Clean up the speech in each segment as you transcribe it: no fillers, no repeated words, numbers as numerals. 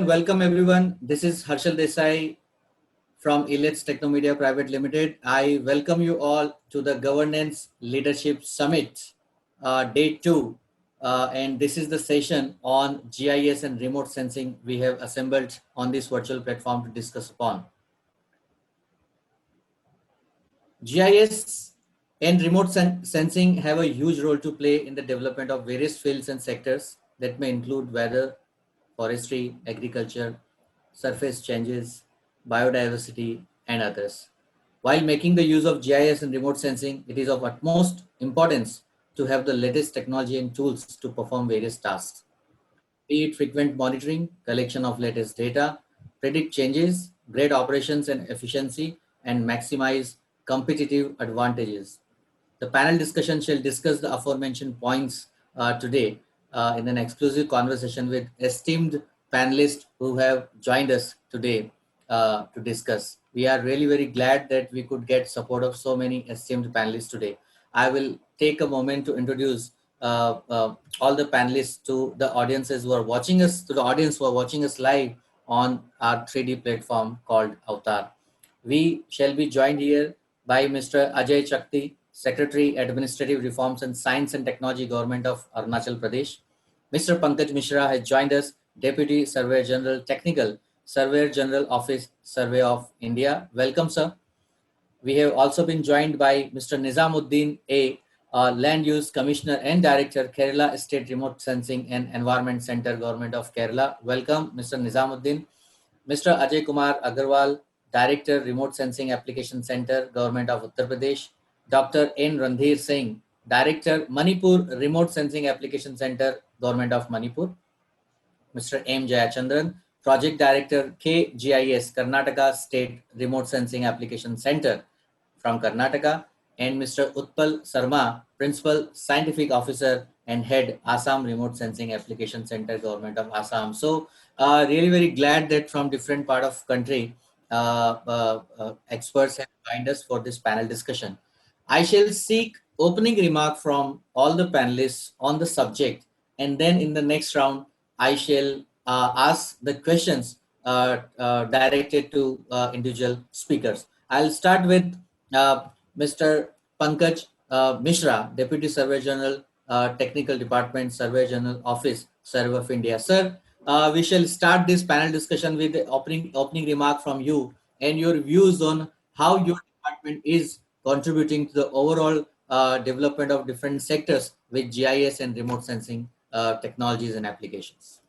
welcome everyone. This is Harshal Desai from Elets Technomedia Private Limited. I welcome you all to the Governance Leadership Summit, Day 2. And this is the session on GIS and remote sensing we have assembled on this virtual platform to discuss upon. GIS and remote sensing have a huge role to play in the development of various fields and sectors that may include weather, forestry, agriculture, surface changes, biodiversity, and others. While making the use of GIS and remote sensing, it is of utmost importance to have the latest technology and tools to perform various tasks, be it frequent monitoring, collection of latest data, predict changes, grade operations and efficiency, and maximize competitive advantages. The panel discussion shall discuss the aforementioned points today in an exclusive conversation with esteemed panelists who have joined us today to discuss. We are really very glad that we could get support of so many esteemed panelists today. I will take a moment to introduce all the panelists to the audiences who are watching us, to the audience who are watching us live on our 3D platform called Avatar. We shall be joined here by Mr. Ajay Chakti, Secretary, Administrative Reforms and Science and Technology, Government of Arunachal Pradesh. Mr. Pankaj Mishra has joined us, Deputy Surveyor General, Technical, Surveyor General Office, Survey of India. Welcome, sir. We have also been joined by Mr. Nizamuddin A, Land Use Commissioner and Director, Kerala State Remote Sensing and Environment Center, Government of Kerala. Welcome, Mr. Nizamuddin. Mr. Ajay Kumar Agarwal, Director, Remote Sensing Application Center, Government of Uttar Pradesh. Dr. N. Randhir Singh, Director, Manipur Remote Sensing Application Center, Government of Manipur. Mr. M. Jayachandran, Project Director, KGIS, Karnataka State Remote Sensing Application Center from Karnataka, and Mr. Utpal Sarma, Principal Scientific Officer and Head, Assam Remote Sensing Application Center, Government of Assam. So, really very glad that from different part of country, experts have joined us for this panel discussion. I shall seek opening remark from all the panelists on the subject, and then in the next round, I shall ask the questions directed to individual speakers. I'll start with Mr. Pankaj Mishra, Deputy Surveyor General, Technical Department, Surveyor General Office, Survey of India. Sir, we shall start this panel discussion with the opening remark from you and your views on how your department is contributing to the overall development of different sectors with GIS and remote sensing technologies and applications.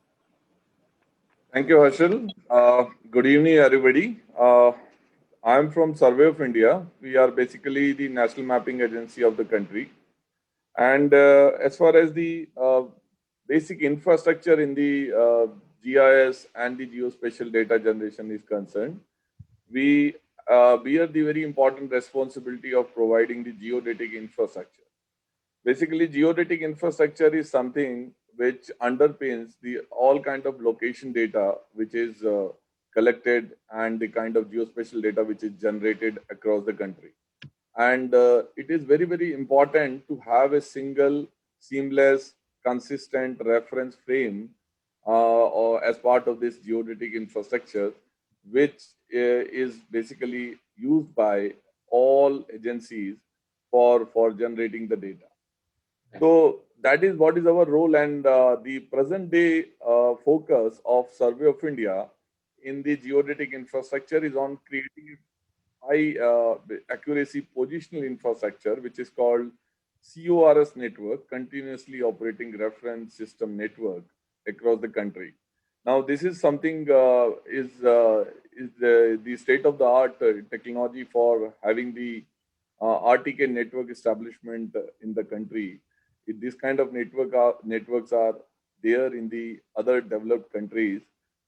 Thank you, Harshal. Good evening, everybody. I'm from Survey of India. We are basically the national mapping agency of the country. And as far as the basic infrastructure in the GIS and the geospatial data generation is concerned, we bear the very important responsibility of providing the geodetic infrastructure. Basically, geodetic infrastructure is something which underpins the all kind of location data which is collected and the kind of geospatial data which is generated across the country. And it is very, very important to have a single, seamless, consistent reference frame or as part of this geodetic infrastructure, which is basically used by all agencies for generating the data. So that is what is our role, and the present day focus of Survey of India in the geodetic infrastructure is on creating high accuracy positional infrastructure, which is called CORS network, continuously operating reference system network across the country. Now, this is something is the state of the art technology for having the RTK network establishment in the country. This kind of networks are there in the other developed countries,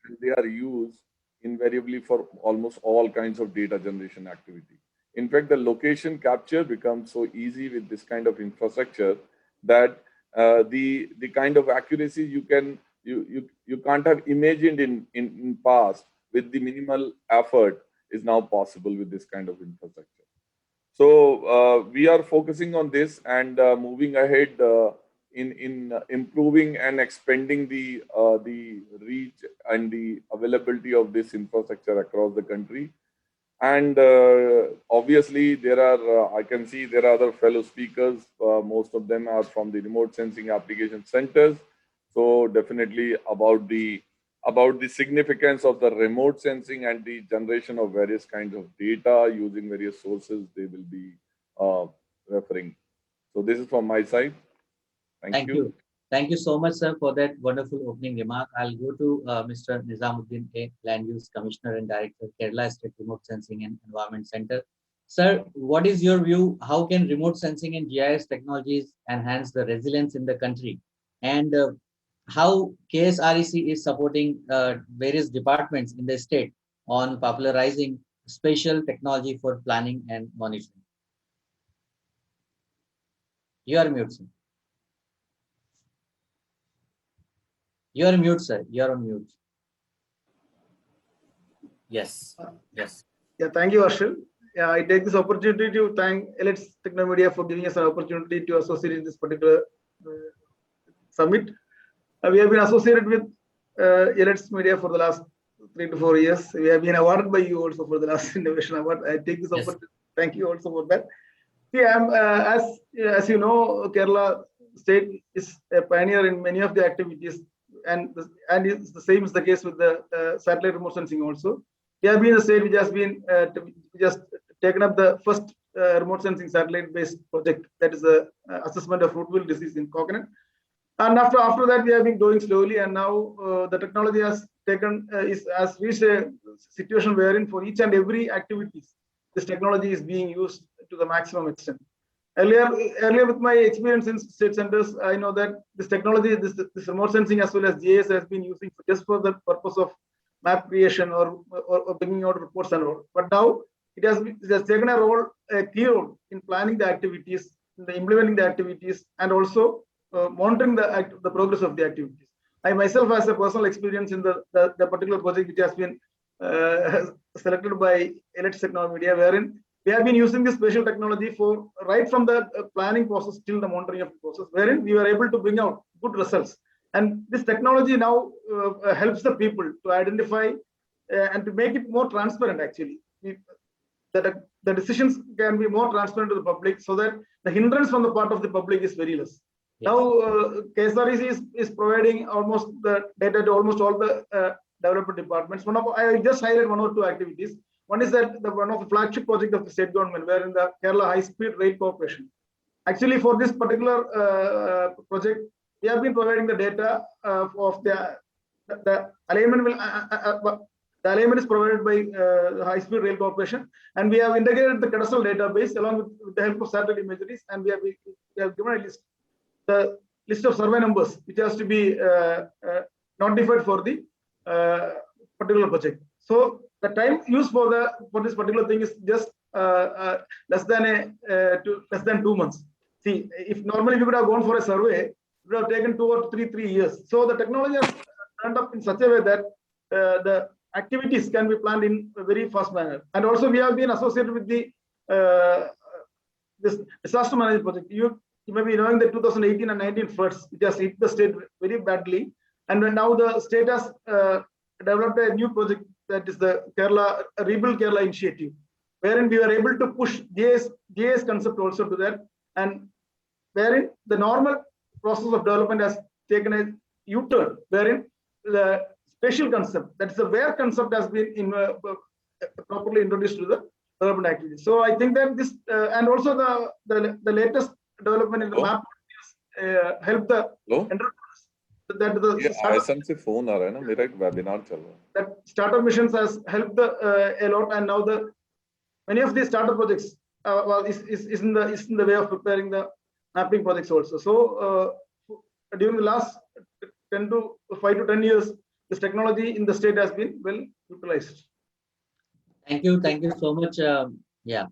and they are used invariably for almost all kinds of data generation activity. In fact, the location capture becomes so easy with this kind of infrastructure that the kind of accuracy you can't have imagined in past with the minimal effort is now possible with this kind of infrastructure. So we are focusing on this and moving ahead in improving and expanding the reach and the availability of this infrastructure across the country. And obviously, there are, I can see there are other fellow speakers. Most of them are from the remote sensing application centers. So definitely about the significance of the remote sensing and the generation of various kinds of data using various sources they will be uh, referring. So this is from my side. Thank Thank you. you. Thank you so much, sir, for that wonderful opening remark. I'll go to Mr. Nizamuddin A, Land Use Commissioner and Director, Kerala State Remote Sensing and Environment Center. Sir, what is your view? How can remote sensing and GIS technologies enhance the resilience in the country? And how KSREC is supporting various departments in the state on popularizing spatial technology for planning and monitoring? You are mute, sir. You are mute, sir. You are on mute. Yes. Yes. Yeah, thank you, Arshil. Yeah, I take this opportunity to thank Elites Technomedia for giving us an opportunity to associate in this particular summit. We have been associated with Elites Media for the last 3 to 4 years. We have been awarded by you also for the last innovation award. I take this opportunity. Thank you also for that. Yeah, as you know, Kerala state is a pioneer in many of the activities, and it's the same is the case with the satellite remote sensing also. We have been a state which has been just taken up the first remote sensing satellite-based project, that is the assessment of root disease in coconut. And after that, we have been going slowly, and now the technology has reached a situation wherein for each and every activities, this technology is being used to the maximum extent. Earlier with my experience in state centers, I know that this technology, this remote sensing as well as GIS has been using just for the purpose of map creation or bringing out reports and all. But now it has taken a key role in planning the activities, in implementing the activities, and also monitoring the progress of the activities. I myself has a personal experience in the particular project which has been selected by Elites Technomedia, wherein we have been using this spatial technology for right from the planning process till the monitoring of the process, wherein we were able to bring out good results. And this technology now helps the people to identify and to make it more transparent. Actually, that the decisions can be more transparent to the public, so that the hindrance from the part of the public is very less. Yes. Now, KSREC is providing almost the data to almost all the development departments. I just highlight one or two activities. One is that one of the flagship project of the state government, where in the Kerala High Speed Rail Corporation. Actually, for this particular project, we have been providing the data of the alignment. The alignment is provided by High Speed Rail Corporation, and we have integrated the cadastral database along with the help of satellite imageries, and we have given the list of survey numbers which has to be notified for the particular project. So the time used for this particular thing is just less than 2 months. See, if normally we would have gone for a survey, it would have taken 2 or 3 years. So the technology has turned up in such a way that the activities can be planned in a very fast manner. And also we have been associated with the this disaster management project. You may be knowing that 2018 and 19 floods, which has hit the state very badly. And now the state has developed a new project, that is the Rebuild Kerala initiative, wherein we were able to push GIS concept also to that, and wherein the normal process of development has taken a U-turn, wherein the spatial concept, that is the where concept, has been properly introduced to the development activities. So I think that this and also the latest development in the map help the entrepreneurs. phone that startup missions has helped a lot, and now many of these startup projects is in the way of preparing the mapping projects also. So during the last 5 to 10 years, this technology in the state has been well utilized. Thank you so much. Yeah,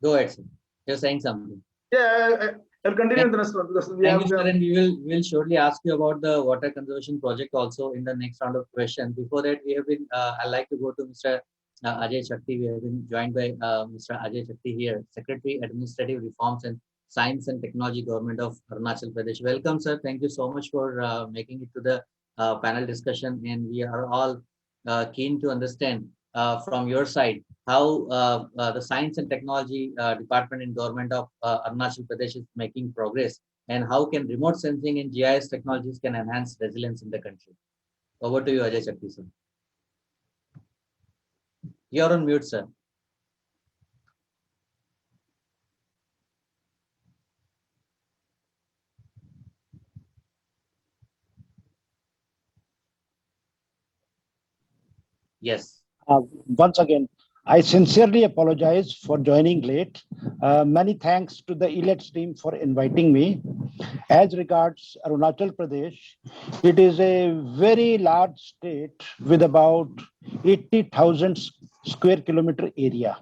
go ahead, sir. You're saying something. Yeah, I'll continue the next one, because and we will surely ask you about the water conservation project also in the next round of questions. Before that, we have been. I'd like to go to Mr. Ajay Shakti. We have been joined by Mr. Ajay Shakti here, Secretary, Administrative Reforms and Science and Technology, Government of Arunachal Pradesh. Welcome, sir. Thank you so much for making it to the panel discussion. And we are all keen to understand from your side how the Science and Technology Department and Government of Arunachal Pradesh is making progress, and how can remote sensing and GIS technologies can enhance resilience in the country. Over to you, Ajay Chakti, sir. You're on mute, sir. Yes. Once again, I sincerely apologize for joining late. Many thanks to the ELETS team for inviting me. As regards Arunachal Pradesh, it is a very large state with about 80,000 square kilometer area,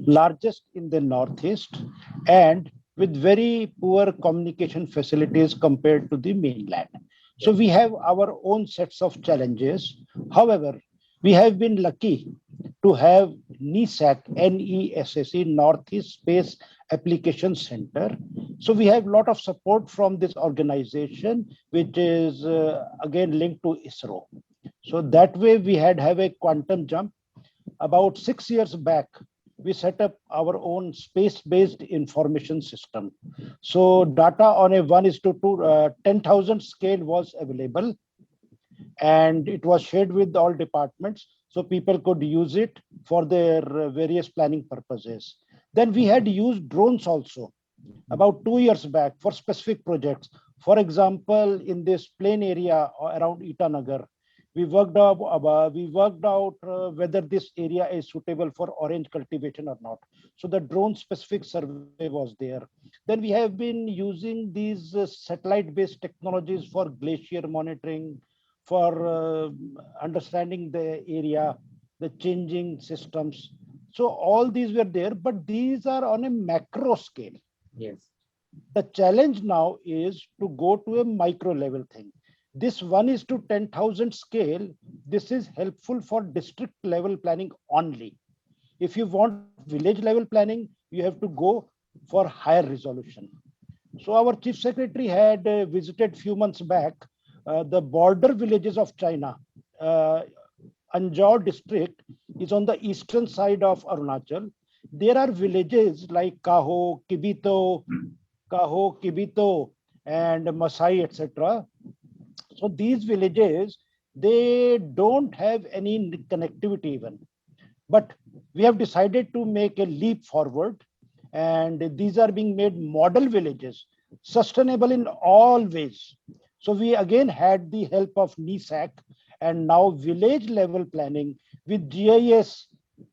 largest in the northeast, and with very poor communication facilities compared to the mainland. So we have our own sets of challenges. However, we have been lucky to have NESAC, NESSC, Northeast Space Application Center. So we have a lot of support from this organization, which is again linked to ISRO. So that way we have a quantum jump. About 6 years back, we set up our own space-based information system. So data on a 1:2, 10,000 scale was available, and it was shared with all departments so people could use it for their various planning purposes. Then we had used drones also about 2 years back for specific projects. For example, in this plain area around Itanagar, we worked out whether this area is suitable for orange cultivation or not. So the drone specific survey was there. Then we have been using these satellite-based technologies for glacier monitoring, for understanding the area, the changing systems. So all these were there, but these are on a macro scale. Yes. The challenge now is to go to a micro level thing. This 1:10,000 scale, this is helpful for district level planning only. If you want village level planning, you have to go for higher resolution. So our chief secretary had visited few months back the border villages of China. Anjaw district is on the eastern side of Arunachal. There are villages like Kaho, Kibito, and Masai, etc. So these villages, they don't have any connectivity even. But we have decided to make a leap forward, and these are being made model villages, sustainable in all ways. So we again had the help of NESAC, and now village level planning with GIS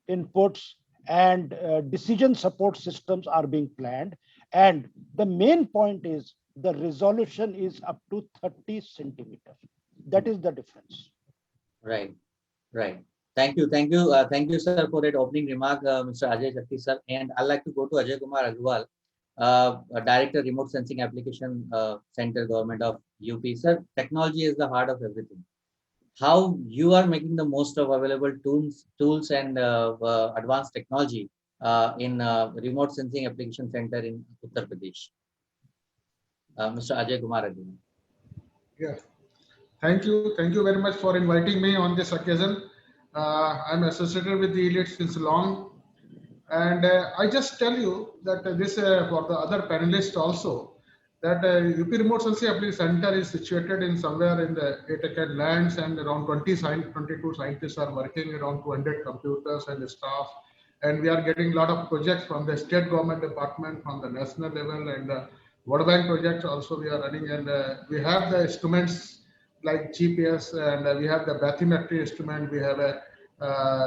inputs and decision support systems are being planned. And the main point is the resolution is up to 30 centimeters. That is the difference. Right. Right. Thank you, sir, for that opening remark, Mr. Ajay Chakti, sir. And I'd like to go to Ajay Kumar Agarwal, Director, Remote Sensing Application Center, Government of UP. Sir, technology is the heart of everything. How you are making the most of available tools and advanced technology in Remote Sensing Application Center in Uttar Pradesh? Mr. Ajay Kumar Agarwal. Yeah. Thank you very much for inviting me on this occasion. I'm associated with the ELITE since long, and I just tell you that this for the other panelists also, that UP Remote Sensing Application Center is situated in somewhere in the 8-acre lands, and around 22 scientists are working, around 200 computers and staff, and we are getting a lot of projects from the state government department, from the national level, and World Bank projects also we are running, and we have the instruments like GPS, and we have the bathymetry instrument, we have a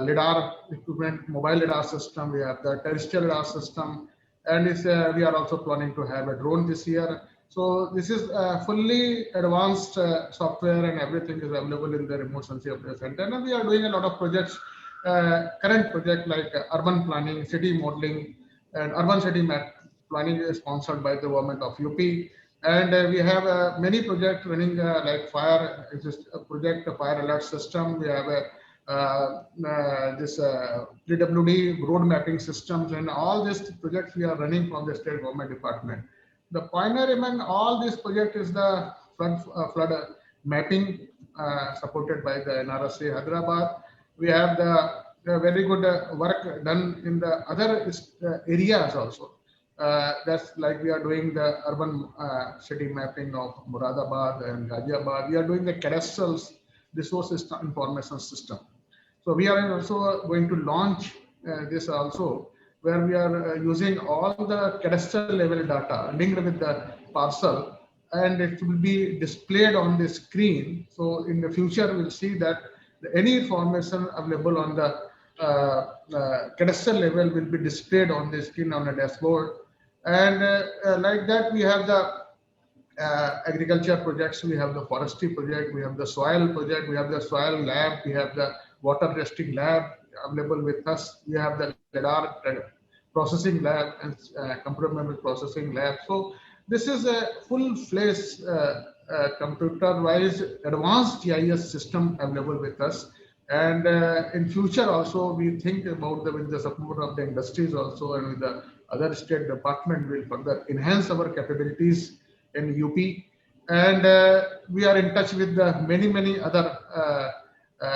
LIDAR equipment, mobile LIDAR system, we have the terrestrial LIDAR system, and we are also planning to have a drone this year. So this is fully advanced software, and everything is available in the Remote Sensing Application Center. And we are doing a lot of projects, current project like urban planning, city modeling, and urban city map planning is sponsored by the government of UP. And we have many projects running like fire project, fire alert system. We have a this PWD road mapping systems, and all these projects we are running from the state government department. The pioneer among all these projects is the flood mapping supported by the NRSA Hyderabad. We have the very good work done in the other areas also. That's like we are doing the urban city mapping of Muradabad and Ghaziabad. We are doing the cadastral resource information system. So we are also going to launch this also, where we are using all the cadastral level data linked with the parcel, and it will be displayed on the screen. So in the future, we'll see that any information available on the cadastral level will be displayed on the screen on a dashboard. And like that, we have the agriculture projects, we have the forestry project, we have the soil project, we have the soil lab, we have the water testing lab available with us, we have the radar processing lab and computer memory processing lab. So this is a full-fledged computer-wise advanced GIS system available with us. And in future also, we think about with the support of the industries also and with the other state department will further enhance our capabilities in UP. And we are in touch with the many other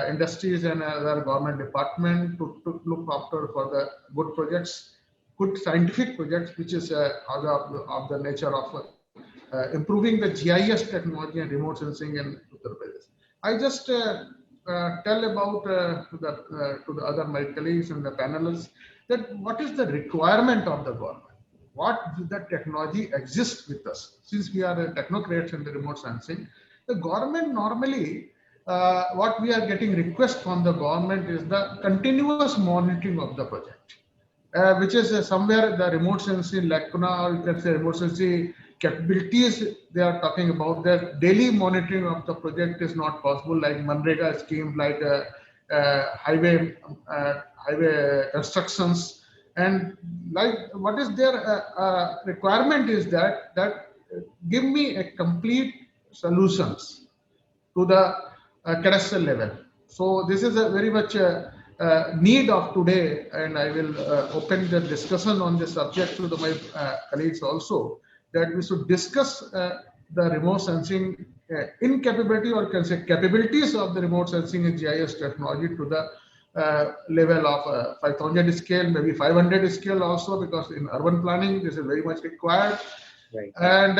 industries and other government department to look after for the good projects, good scientific projects, which is of the nature of improving the GIS technology and remote sensing in Uttar Pradesh. I just tell about to the other my colleagues and the panelists that what is the requirement of the government? What the technology exists with us? Since we are technocrats in the remote sensing, the government normally, what we are getting request from the government is the continuous monitoring of the project, which is somewhere the remote sensing lacuna, or you can say remote sensing capabilities they are talking about. That daily monitoring of the project is not possible, like Manrega scheme, like highway constructions. And like what is their requirement is that give me a complete solutions to the cadastral level. So this is a very much need of today, and I will open the discussion on this subject to my colleagues also, that we should discuss the remote sensing incapability, or can say capabilities of the remote sensing and GIS technology to the level of 5,000 scale, maybe 500 scale also, because in urban planning this is very much required. Right. And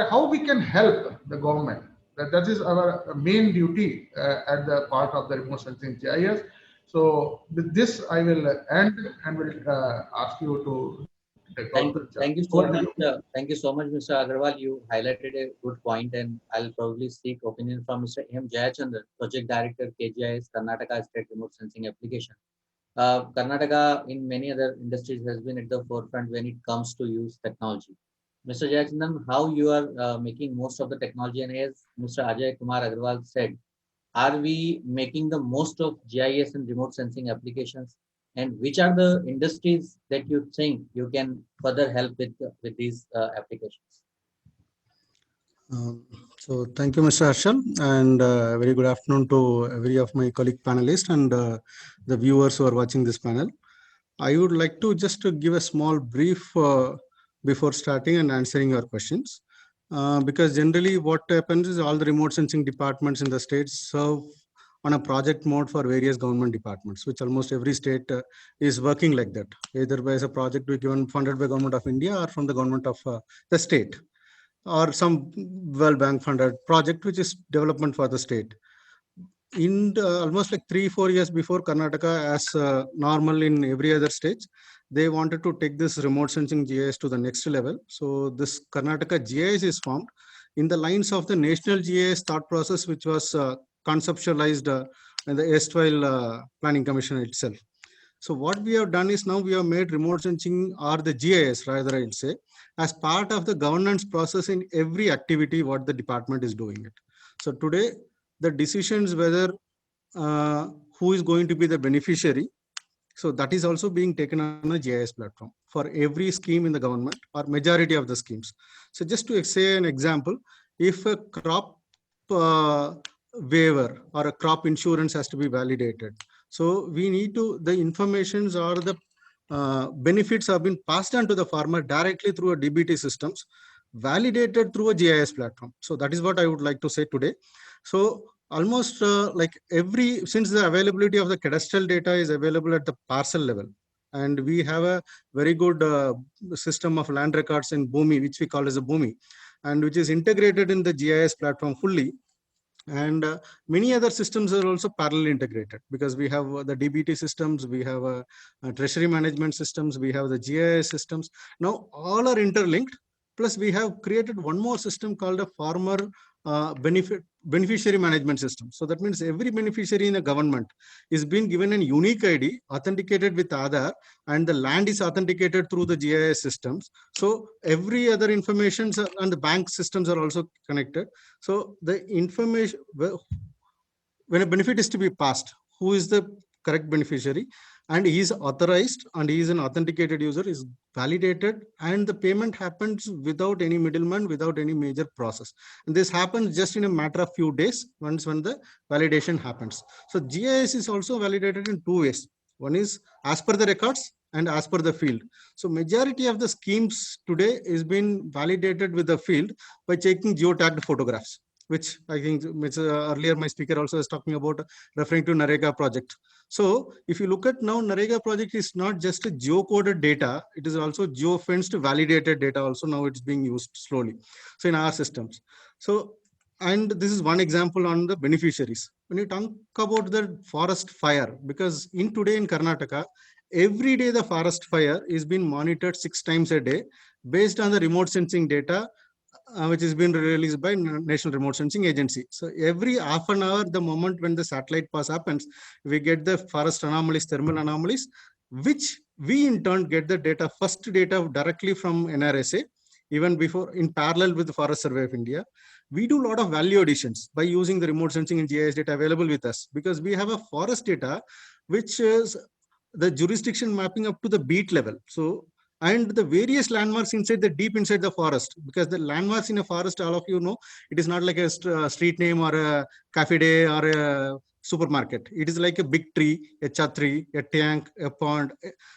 how we can help the government. That is our main duty at the part of the remote sensing GIS. So with this, I will end and will ask you to take over. Thank you so much. Thank you so much, Mr. Agarwal. You highlighted a good point, and I'll probably seek opinion from Mr. M. Jayachandran, Project Director, KGIS, Karnataka State Remote Sensing Application. Karnataka, in many other industries, has been at the forefront when it comes to use technology. Mr. Jayachandran, how you are making most of the technology, and as Mr. Ajay Kumar Agarwal said, are we making the most of GIS and remote sensing applications? And which are the industries that you think you can further help with these applications? So thank you, Mr. Harshal, and very good afternoon to every of my colleague panelists and the viewers who are watching this panel. I would like to just give a small brief before starting and answering your questions, because generally what happens is all the remote sensing departments in the states serve on a project mode for various government departments, which almost every state is working like that, either by as a project to be given funded by Government of India or from the government of the state, or some World Bank funded project which is development for the state. In almost like 3-4 years before, Karnataka, as normal in every other state, they wanted to take this remote sensing GIS to the next level. So this Karnataka GIS is formed in the lines of the national GIS thought process, which was conceptualized in the erstwhile Planning Commission itself. So what we have done is now we have made remote sensing, or the GIS rather I'd say, as part of the governance process in every activity what the department is doing it. So today the decisions whether who is going to be the beneficiary, so that is also being taken on a GIS platform for every scheme in the government or majority of the schemes. So just to say an example, if a crop waiver or a crop insurance has to be validated. So we need to, the informations or the benefits have been passed on to the farmer directly through a DBT systems, validated through a GIS platform. So that is what I would like to say today. So almost like since the availability of the cadastral data is available at the parcel level, and we have a very good system of land records in Bhoomi, which we call as a Bhoomi, and which is integrated in the GIS platform fully. And many other systems are also parallel integrated, because we have the DBT systems, we have treasury management systems, we have the GIS systems. Now all are interlinked. Plus we have created one more system called a farmer beneficiary management system. So that means every beneficiary in a government is being given a unique ID authenticated with Aadhaar, and the land is authenticated through the GIS systems. So every other information and the bank systems are also connected. So the information, when a benefit is to be passed, who is the correct beneficiary, and he is authorized and he is an authenticated user, is validated, and the payment happens without any middleman, without any major process. And this happens just in a matter of few days when the validation happens. So GIS is also validated in two ways. One is as per the records and as per the field. So majority of the schemes today is being validated with the field by taking geotagged photographs, which I think earlier my speaker also is talking about, referring to NREGA project. So if you look at now, NREGA project is not just a geocoded data, it is also geofenced validated data also. Now it's being used slowly. So in our systems. So, and this is one example on the beneficiaries. When you talk about the forest fire, because today in Karnataka, every day the forest fire is being monitored 6 times a day based on the remote sensing data, which has been released by National Remote Sensing Agency. So every half an hour, the moment when the satellite pass happens, we get the forest anomalies, thermal anomalies, which we in turn get the data, first data directly from NRSA, even before, in parallel with the Forest Survey of India. We do a lot of value additions by using the remote sensing and GIS data available with us, because we have a forest data, which is the jurisdiction mapping up to the beat level. So, and the various landmarks inside the deep inside the forest, because the landmarks in a forest, all of you know, it is not like a street name or a cafe day or a supermarket. It is like a big tree, a chatri, a tank, a pond.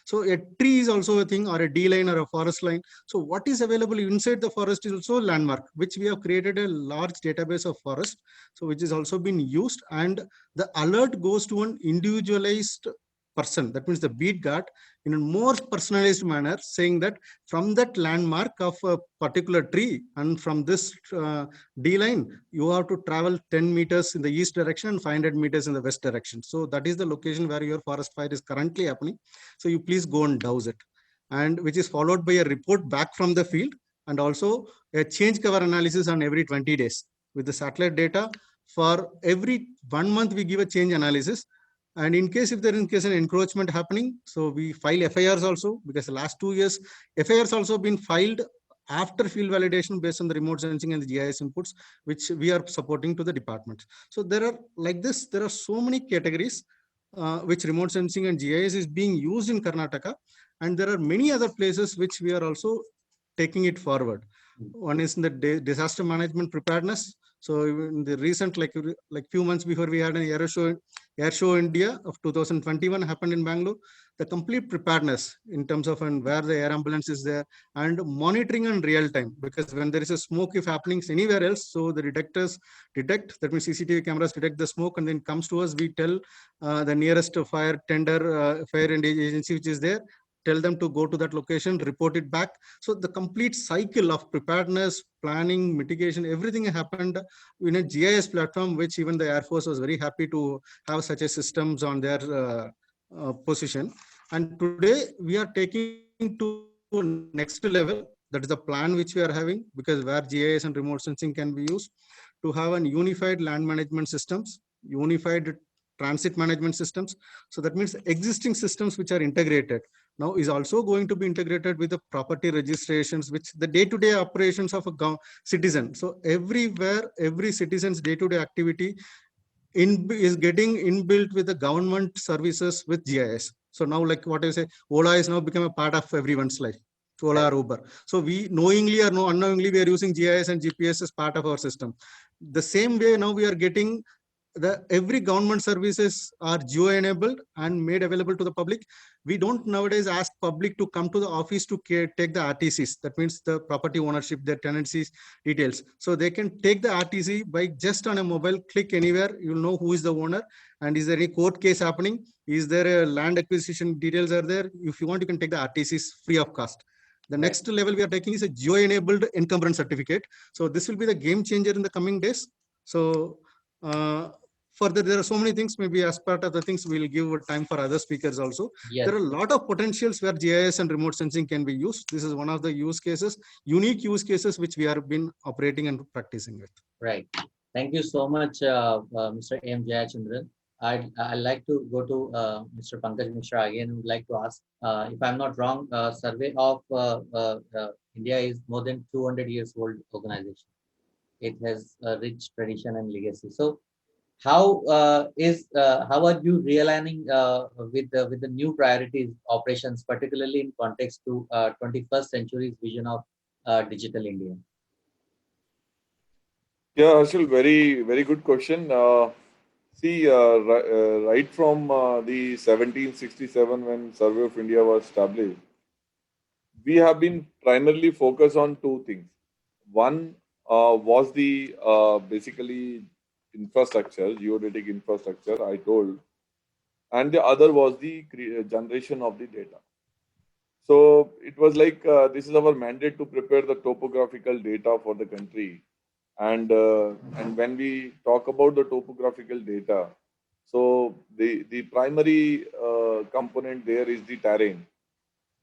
So a tree is also a thing, or a D line or a forest line. So what is available inside the forest is also a landmark, which we have created a large database of forest. So which is also been used, and the alert goes to an individualized person. That means the beat got in a more personalized manner, saying that from that landmark of a particular tree and from this D line, you have to travel 10 meters in the east direction and 500 meters in the west direction. So that is the location where your forest fire is currently happening. So you please go and douse it, and which is followed by a report back from the field, and also a change cover analysis on every 20 days with the satellite data. For every 1 month, we give a change analysis. And in case if there is an encroachment happening, so we file FIRs also, because the last 2 years, FIRs also been filed after field validation based on the remote sensing and the GIS inputs, which we are supporting to the department. So there are like this, there are so many categories which remote sensing and GIS is being used in Karnataka. And there are many other places which we are also taking it forward. One is in the disaster management preparedness. So in the recent, like few months before, we had an Air Show India of 2021 happened in Bangalore. The complete preparedness in terms of where the air ambulance is there, and monitoring in real time, because when there is a smoke if happening anywhere else, so the detectors detect, that means CCTV cameras detect the smoke, and then comes to us, we tell the nearest fire tender, fire and agency which is there, tell them to go to that location, report it back. So the complete cycle of preparedness, planning, mitigation, everything happened in a GIS platform, which even the Air Force was very happy to have such a systems on their position. And today we are taking to next level. That is the plan which we are having, because where GIS and remote sensing can be used to have an unified land management systems, unified transit management systems. So that means existing systems which are integrated now is also going to be integrated with the property registrations, which the day-to-day operations of a citizen. So everywhere, every citizen's day-to-day activity is getting inbuilt with the government services with GIS. So now, like what I say, Ola is now become a part of everyone's life. Ola or Uber. So we knowingly or unknowingly, we are using GIS and GPS as part of our system. The same way now we are getting every government services are geo enabled and made available to the public. We don't nowadays ask public to come to the office to take the RTCs. That means the property ownership, their tenancies details. So they can take the RTC by just on a mobile click anywhere. You'll know who is the owner and is there any court case happening? Is there a land acquisition details are there? If you want, you can take the RTCs free of cost. The next level we are taking is a geo-enabled encumbrance certificate. So this will be the game changer in the coming days. So further, there are so many things. Maybe as part of the things, we'll give time for other speakers also. Yes. There are a lot of potentials where GIS and remote sensing can be used. This is one of the use cases, unique use cases, which we have been operating and practicing with. Right. Thank you so much, Mr. M. Jayachandran. I'd like to go to Mr. Pankaj Mishra again. Would like to ask, if I'm not wrong, survey of India is more than 200 years old organization. It has a rich tradition and legacy. So, how are you realigning with the new priorities operations, particularly in context to 21st century's vision of digital India? Yeah, Harshal, very good question. See, right from the 1767 when Survey of India was established, we have been primarily focused on two things. One was the basically infrastructure, geodetic infrastructure, I told, and the other was the generation of the data. So it was like this is our mandate to prepare the topographical data for the country. And when we talk about the topographical data, so the primary component there is the terrain.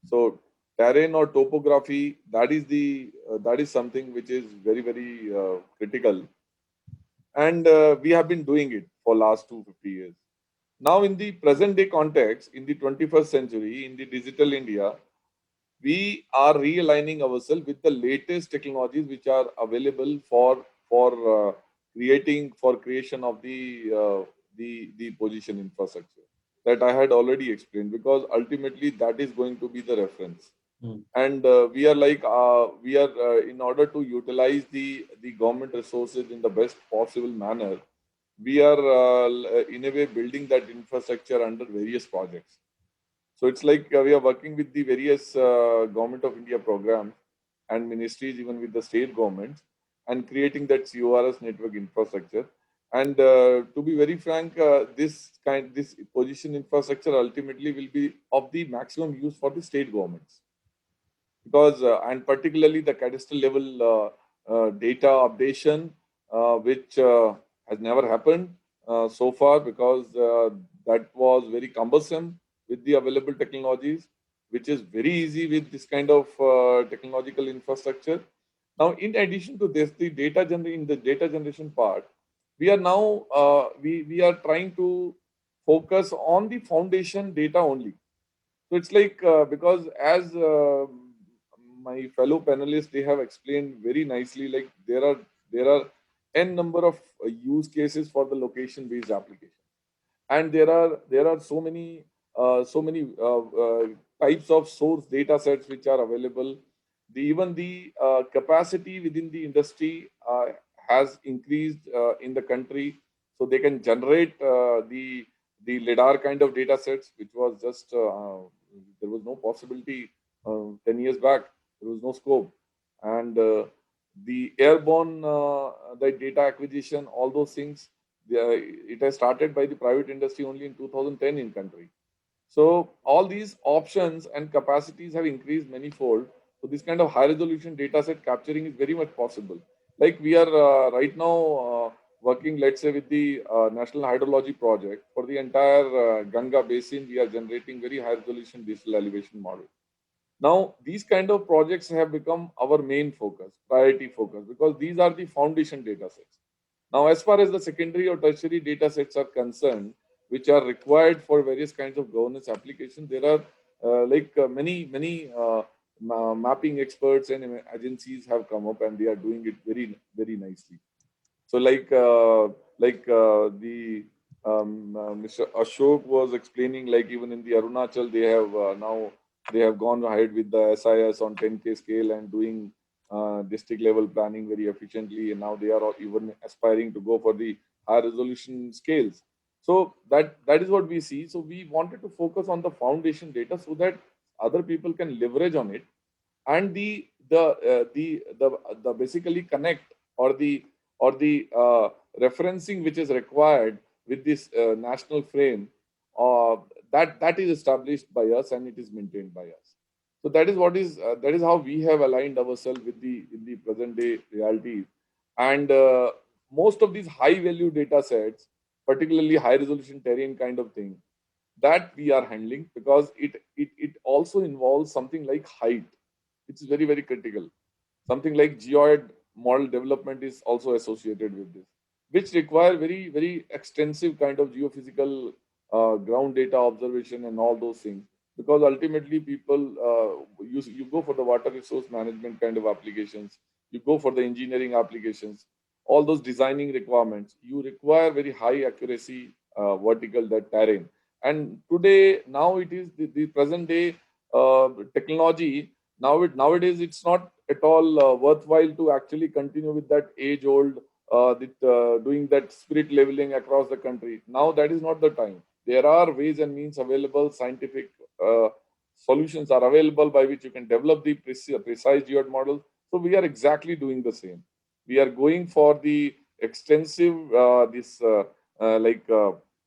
So terrain or topography, that is something which is very critical, and we have been doing it for last 250 years. Now, in the present day context, in the 21st century, in the digital India, we are realigning ourselves with the latest technologies which are available for creation of the position infrastructure that I had already explained, because ultimately that is going to be the reference. And we are in order to utilize the government resources in the best possible manner, we are in a way building that infrastructure under various projects. So it's like we are working with the various Government of India programs and ministries, even with the state governments, and creating that CORS network infrastructure. And to be very frank, this position infrastructure ultimately will be of the maximum use for the state governments, because and particularly the cadastral level data updation, which has never happened so far, because that was very cumbersome with the available technologies, which is very easy with this kind of technological infrastructure. Now, in addition to this, the data generation part, we are now we are trying to focus on the foundation data only. So it's like because as my fellow panelists, they have explained very nicely, like there are n number of use cases for the location based application, and there are so many types of source data sets which are available. Even the capacity within the industry has increased in the country, so they can generate the lidar kind of data sets, which was just there was no possibility 10 years back. There was no scope. And the airborne the data acquisition, all those things, it has started by the private industry only in 2010 in country. So all these options and capacities have increased manifold. So this kind of high resolution data set capturing is very much possible. Like we are right now working, let's say, with the National Hydrology Project for the entire Ganga basin. We are generating very high resolution digital elevation model. Now, these kind of projects have become our main focus, priority focus, because these are the foundation data sets. Now, as far as the secondary or tertiary data sets are concerned, which are required for various kinds of governance applications, there are many mapping experts and agencies have come up, and they are doing it very nicely. So the Mr. Ashok was explaining, like even in the Arunachal, they have now they have gone ahead with the SIS on 10K scale and doing district level planning very efficiently, and now they are even aspiring to go for the high resolution scales. So that is what we see. So we wanted to focus on the foundation data so that other people can leverage on it, and the basically connect or the referencing which is required with this national frame, uh, that is established by us and it is maintained by us. So that is how we have aligned ourselves with the present day realities. And most of these high value data sets, particularly high resolution terrain kind of thing, that we are handling, because it also involves something like height, which is very, very critical. Something like geoid model development is also associated with this, which require very, very extensive kind of geophysical ground data observation and all those things. Because ultimately, people you go for the water resource management kind of applications, you go for the engineering applications, all those designing requirements, you require very high accuracy vertical that terrain. And today, now it is the present day technology. Nowadays, it's not at all worthwhile to actually continue with that age old doing that spirit leveling across the country. Now that is not the time. There are ways and means available, scientific solutions are available by which you can develop the precise geode models. So we are exactly doing the same. We are going for the extensive this like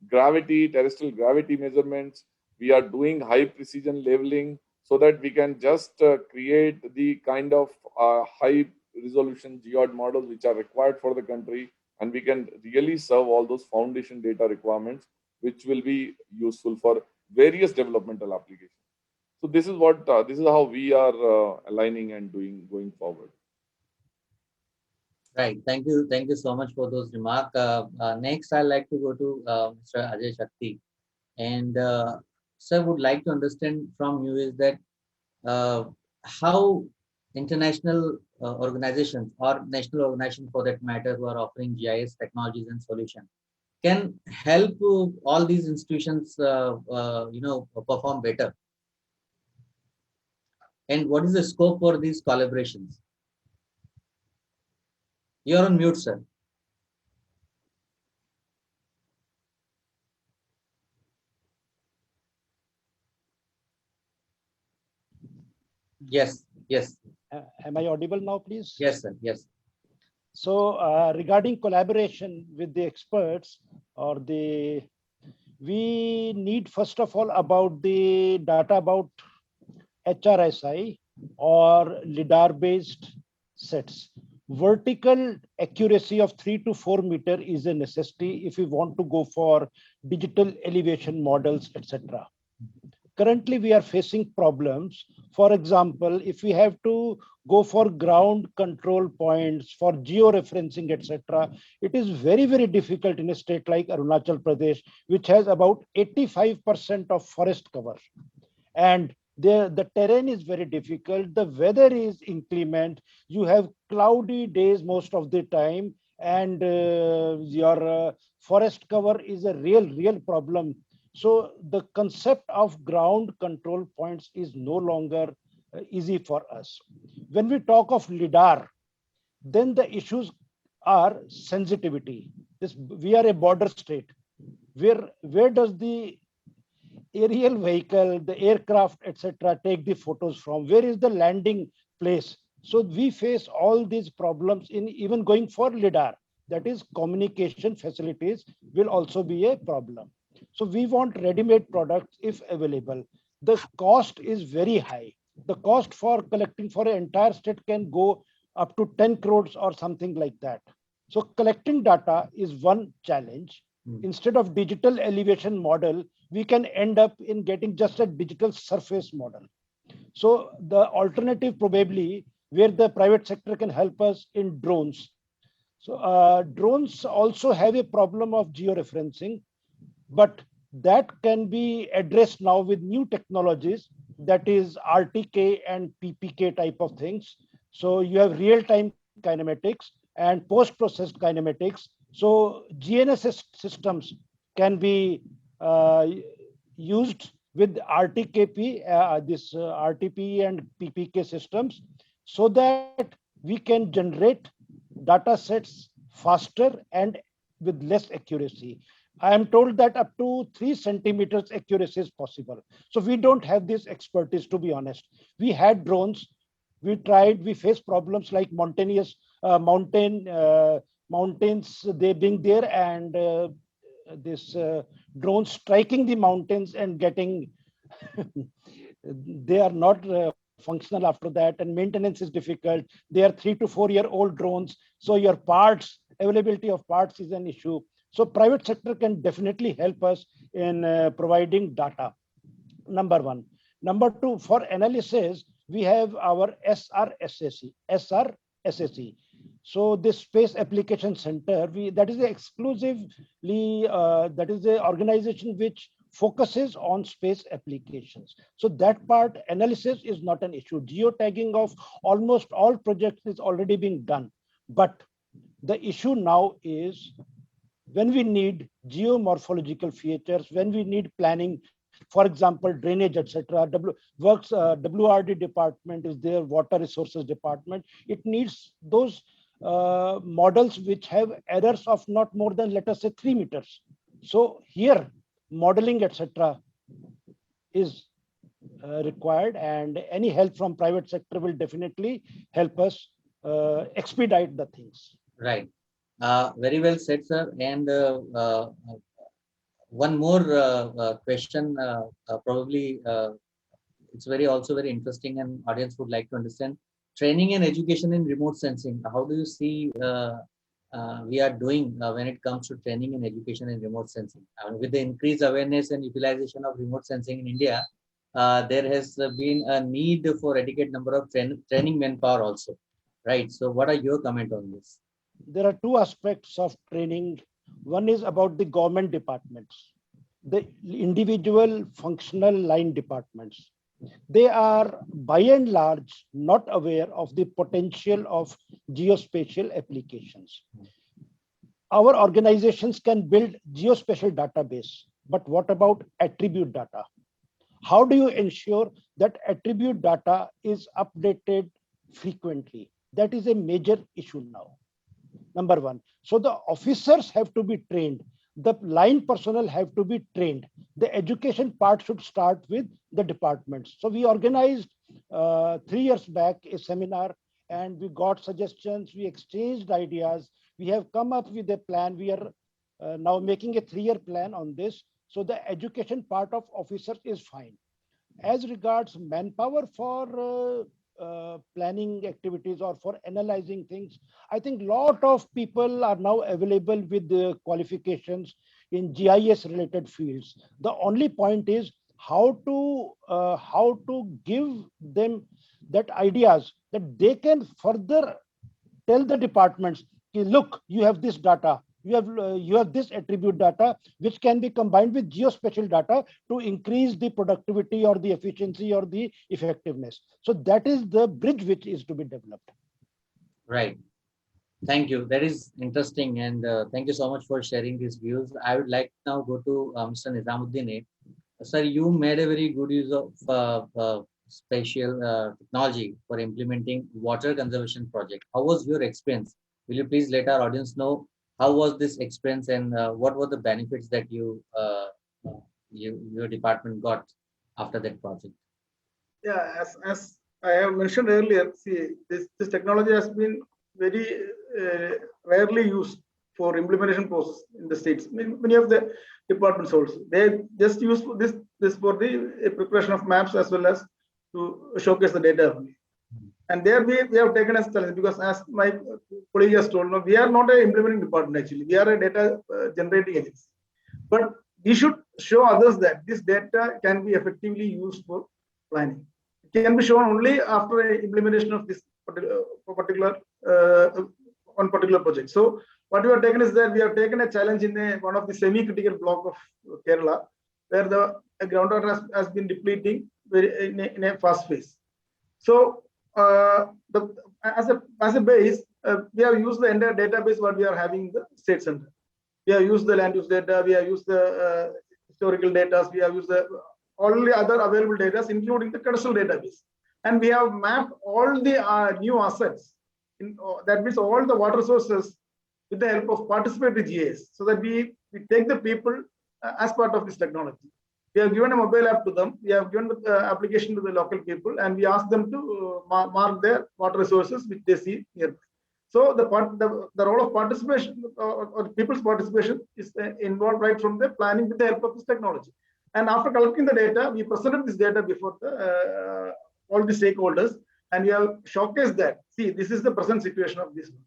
gravity, terrestrial gravity measurements. We are doing high precision leveling so that we can just create the kind of high resolution geode models which are required for the country, and we can really serve all those foundation data requirements which will be useful for various developmental applications. So this is how we are aligning and doing going forward. Right. Thank you so much for those remarks. Next, I'd like to go to Mr. Ajay Shakti. And sir, would like to understand from you is that uh, how international organizations or national organizations for that matter who are offering GIS technologies and solutions can help all these institutions perform better. And what is the scope for these collaborations? You're on mute, sir. Yes, yes, Am I audible now, please? yes, sir. Yes. So regarding collaboration with the experts we need first of all about the data about HRSI or LIDAR based sets. Vertical accuracy of 3 to 4 meter is a necessity if we want to go for digital elevation models, etc. Currently, we are facing problems. For example, if we have to go for ground control points for georeferencing, etc., it is very, very difficult in a state like Arunachal Pradesh, which has about 85% of forest cover. And the terrain is very difficult. The weather is inclement. You have cloudy days most of the time, and your forest cover is a real problem. So the concept of ground control points is no longer easy for us. When we talk of LIDAR, then the issues are sensitivity. We are a border state. Where does the aerial vehicle, the aircraft, etc., take the photos from? Where is the landing place? So we face all these problems in even going for LIDAR. That is, communication facilities will also be a problem. So we want ready-made products if available. The cost is very high. The cost for collecting for an entire state can go up to 10 crores or something like that. So collecting data is one challenge. Instead of digital elevation model, we can end up in getting just a digital surface model. So the alternative probably where the private sector can help us in drones. So drones also have a problem of georeferencing, but that can be addressed now with new technologies, that is RTK and PPK type of things. So you have real-time kinematics and post-processed kinematics. So GNSS systems can be used with RTKP, RTP and PPK systems, so that we can generate data sets faster and with less accuracy. I am told that up to 3 centimeters accuracy is possible. So we don't have this expertise, to be honest. We had drones, we tried, we faced problems like mountains, they being there, and this drone striking the mountains and getting, they are not functional after that, and maintenance is difficult. They are 3 to 4 year old drones. So your parts, availability of parts is an issue. So private sector can definitely help us in providing data. Number one. Number two, for analysis, we have our SRSSC. So this Space Application Center, that is exclusively, that is the organization which focuses on space applications. So that part, analysis is not an issue. Geotagging of almost all projects is already being done. But the issue now is when we need geomorphological features, when we need planning, for example, drainage, etc. WRD department is there, water resources department. It needs those models which have errors of not more than, let us say, 3 meters. So here, modeling, etc. is required, and any help from private sector will definitely help us expedite the things. Right. Very well said, sir. And one more question, probably it's also very interesting, and audience would like to understand. Training and education in remote sensing. How do you see we are doing when it comes to training and education in remote sensing? I mean, with the increased awareness and utilization of remote sensing in India, there has been a need for adequate number of training manpower also, right? So what are your comment on this? There are two aspects of training. One is about the government departments, the individual functional line departments. They are by and large not aware of the potential of geospatial applications. Our organizations can build geospatial database, but what about attribute data? How do you ensure that attribute data is updated frequently? That is a major issue now. Number one. So the officers have to be trained. The line personnel have to be trained. The education part should start with the departments. So we organized 3 years back a seminar, and we got suggestions. We exchanged ideas. We have come up with a plan. We are now making a 3-year plan on this. So the education part of officers is fine. As regards manpower for planning activities or for analyzing things, I think a lot of people are now available with the qualifications in GIS related fields. The only point is how to give them that ideas that they can further tell the departments, look, you have this data, you have this attribute data, which can be combined with geospatial data to increase the productivity or the efficiency or the effectiveness. So that is the bridge which is to be developed. Right. Thank you. That is interesting, and thank you so much for sharing these views. I would like to now go to Mr. Nizamuddin. Sir, you made a very good use of spatial technology for implementing water conservation project. How was your experience? Will you please let our audience know how was this experience, and what were the benefits that your department got after that project? Yeah, as I have mentioned earlier, see, this technology has been very rarely used for implementation process in the states. Many of the departments also, they just use this for the preparation of maps as well as to showcase the data. And there we have taken as challenge, because as my colleague has told, no, we are not an implementing department actually. We are a data generating agency. But we should show others that this data can be effectively used for planning. It can be shown only after implementation of this particular project. So what we have taken is that we have taken a challenge in one of the semi-critical block of Kerala, where the groundwater has been depleting in a fast phase. So as a base, we have used the entire database what we are having in the state center. We have used the land use data, we have used the historical data, we have used all the other available data, including the cadastral database. And we have mapped all the new assets. That means all the water sources with the help of participatory GIS, so that we take the people as part of this technology. We have given a mobile app to them. We have given the application to the local people, and we ask them to mark their water resources which they see nearby. So the role of participation or people's participation is involved right from the planning with the help of this technology. And after collecting the data, we presented this data before all the stakeholders, and we have showcased that. See, this is the present situation of this one.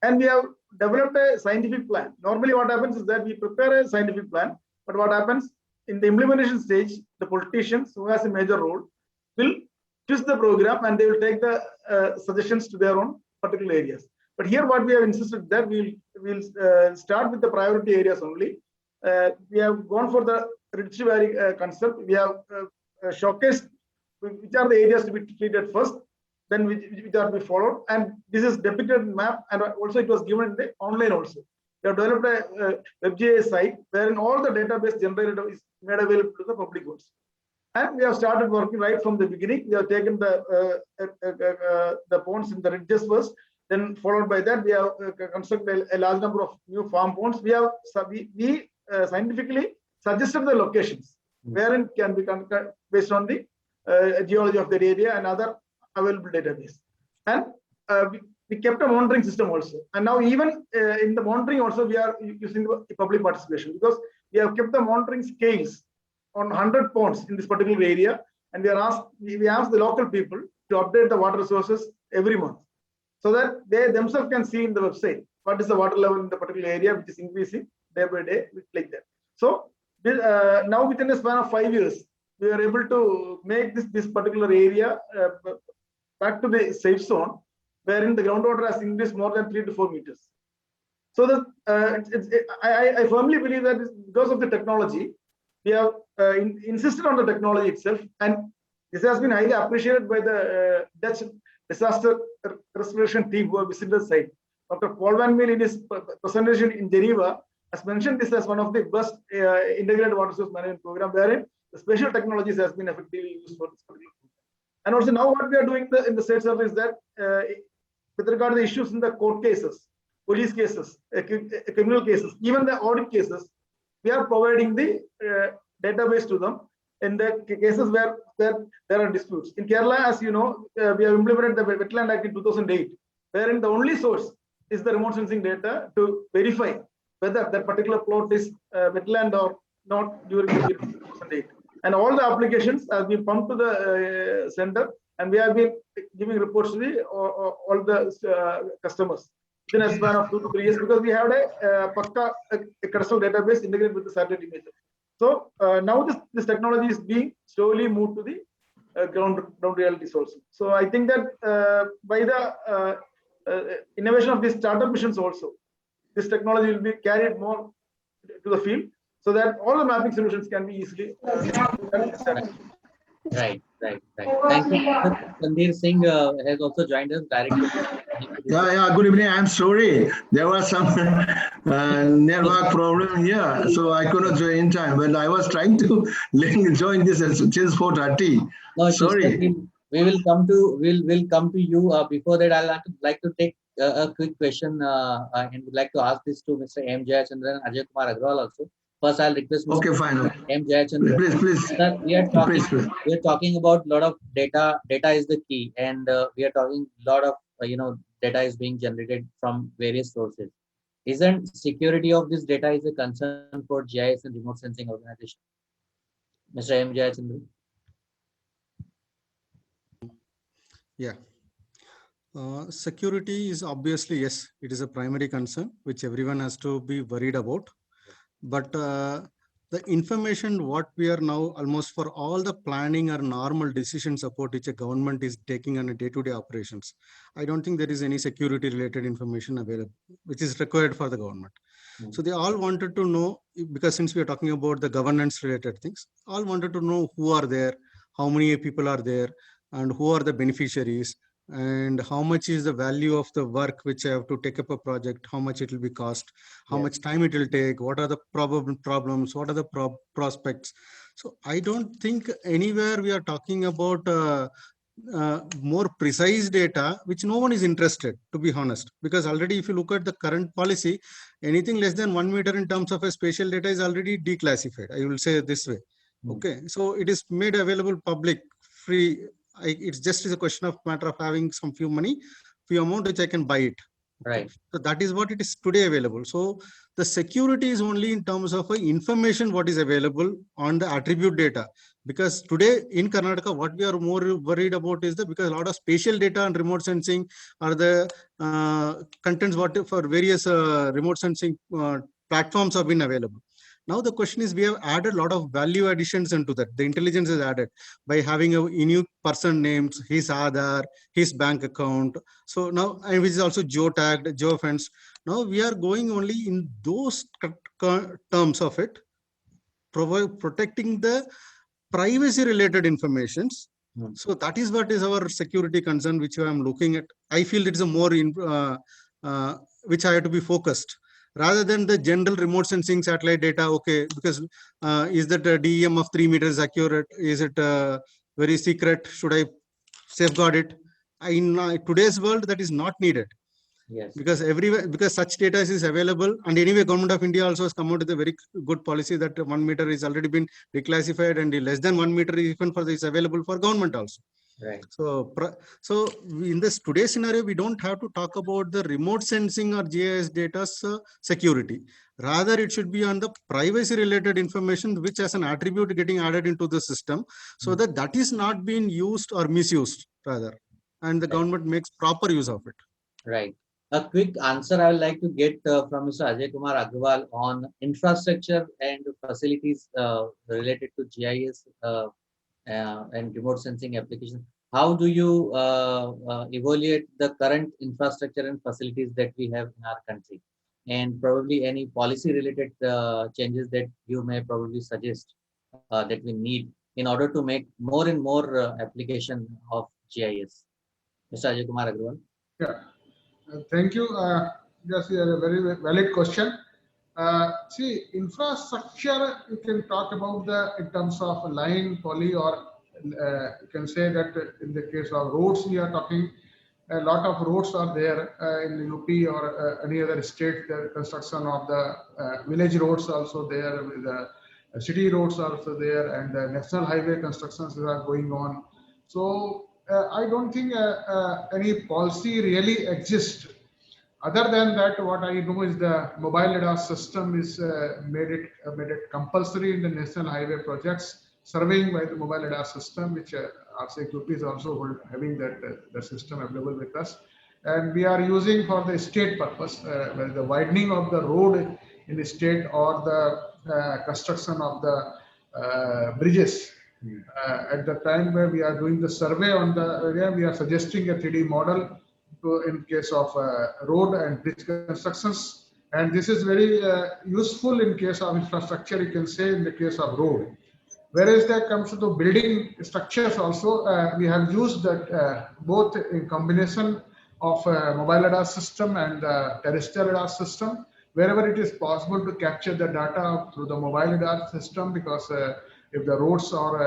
And we have developed a scientific plan. Normally, what happens is that we prepare a scientific plan, but what happens in the implementation stage, the politicians who has a major role will twist the program and they will take the suggestions to their own particular areas. But here, what we have insisted that we'll start with the priority areas only. We have gone for the Rift Valley concept. We have showcased which are the areas to be treated first, then which are to be followed. And this is depicted in map, and also it was given in the online also. We have developed a WebGIS site wherein all the database generated is made available to the public goods. And we have started working right from the beginning. We have taken the ponds in the ridges first. Then followed by that, we have constructed a large number of new farm ponds. We have scientifically suggested the locations wherein can be based on the geology of that area and other available database. And we kept a monitoring system also. And now even in the monitoring also, we are using the public participation, because we have kept the monitoring scales on 100 ponds in this particular area. And we asked the local people to update the water resources every month, so that they themselves can see in the website what is the water level in the particular area, which is increasing day by day, like that. So now within a span of 5 years, we are able to make this particular area back to the safe zone, wherein the groundwater has increased more than 3 to 4 meters. So that I firmly believe that because of the technology, we have insisted on the technology itself, and this has been highly appreciated by the Dutch disaster restoration team who have visited the site. Dr. Paul Van Meel, in his presentation in Geneva, has mentioned this as one of the best integrated water source management program, wherein the spatial technologies has been effectively used for this particular program. And also now what we are doing in the state service is that with regard to the issues in the court cases, police cases, criminal cases, even the audit cases, we are providing the database to them in the cases where there are disputes. In Kerala, as you know, we have implemented the Wetland Act in 2008, wherein the only source is the remote sensing data to verify whether that particular plot is wetland or not during the year 2008. And all the applications have been pumped to the center, and we have been giving reports to all the customers within a span of 2 to 3 years, because we have a cadastral database integrated with the satellite images. So now this technology is being slowly moved to the ground realities also. So I think that by the innovation of these startup missions also, this technology will be carried more to the field, so that all the mapping solutions can be easily established. Right. Thank you. Sandhir Singh has also joined us directly. Yeah, good evening. I'm sorry. There was some network problem here, so I could not join in time. But I was trying to join this since 4:30. No, Sorry. We will come to you. Before that, I'll like to take a quick question and would like to ask this to Mr. M. Jayachandran and Ajay Kumar Agrawal also. First, I'll request Mr. Okay, fine. M. Jayachandran. Please. Sir, we are talking about a lot of data. Data is the key, and we are talking a lot of data is being generated from various sources. Isn't security of this data is a concern for GIS and remote sensing organization? Mr. M. Jayachandran. Yeah. Security is obviously, yes, it is a primary concern which everyone has to be worried about. But the information what we are now almost for all the planning or normal decision support which a government is taking on a day-to-day operations, I don't think there is any security related information available which is required for the government. So they all wanted to know, because since we are talking about the governance related things, all wanted to know who are there, how many people are there, and who are the beneficiaries, and how much is the value of the work which I have to take up a project, how much it will be cost, how much time it will take, what are the probable problems, what are the prospects. So I don't think anywhere we are talking about more precise data, which no one is interested, to be honest. Because already, if you look at the current policy, anything less than 1 meter in terms of a spatial data is already declassified. I will say this way. Okay, so it is made available public, free. It's just is a question of matter of having some few amount which I can buy it. Right. So that is what it is today available. So the security is only in terms of information what is available on the attribute data. Because today in Karnataka, what we are more worried about is that because a lot of spatial data and remote sensing are the contents what for various remote sensing platforms have been available. Now the question is, we have added a lot of value additions into that. The intelligence is added by having a unique person names, his Aadhaar, his bank account. So now, and which is also geotagged, geofenced. Now we are going only in those terms of it, protecting the privacy related informations. So that is what is our security concern, which I am looking at. I feel it is a more which I have to be focused rather than the general remote sensing satellite data. Okay, because is that a DEM of 3 meters accurate? Is it very secret? Should I safeguard it? In today's world, that is not needed. Yes. Because everywhere, because such data is available, and anyway, Government of India also has come out with a very good policy that 1 meter is already been declassified, and less than 1 meter even for is available for government also. Right. So, in this today's scenario, we don't have to talk about the remote sensing or GIS data's security. Rather, it should be on the privacy related information, which as an attribute getting added into the system, so that that is not being used or misused rather, and the government makes proper use of it. Right. A quick answer I would like to get from Mr. Ajay Kumar Agrawal on infrastructure and facilities related to GIS and remote sensing applications. How do you evaluate the current infrastructure and facilities that we have in our country? And probably any policy related changes that you may probably suggest that we need in order to make more and more application of GIS. Mr. Ajay Kumar Agrawal. Yeah. Thank you. Yes, a very valid question. See, infrastructure, you can talk about in terms of line, poly, or you can say that in the case of roads, we are talking a lot of roads are there in UP or any other state. The construction of the village roads also there, the city roads also there, and the national highway constructions are going on. So I don't think any policy really exists. Other than that, what I know is the mobile radar system is made it compulsory in the national highway projects, surveying by the mobile radar system, which RCQP is also having the system available with us, and we are using for the state purpose, the widening of the road in the state or the construction of the bridges. At the time where we are doing the survey on the area, we are suggesting a 3D model in case of road and bridge constructions, and this is very useful in case of infrastructure, you can say, in the case of road. Whereas that comes to the building structures also, we have used that both in combination of mobile radar system and terrestrial radar system, wherever it is possible to capture the data through the mobile radar system, because if the roads or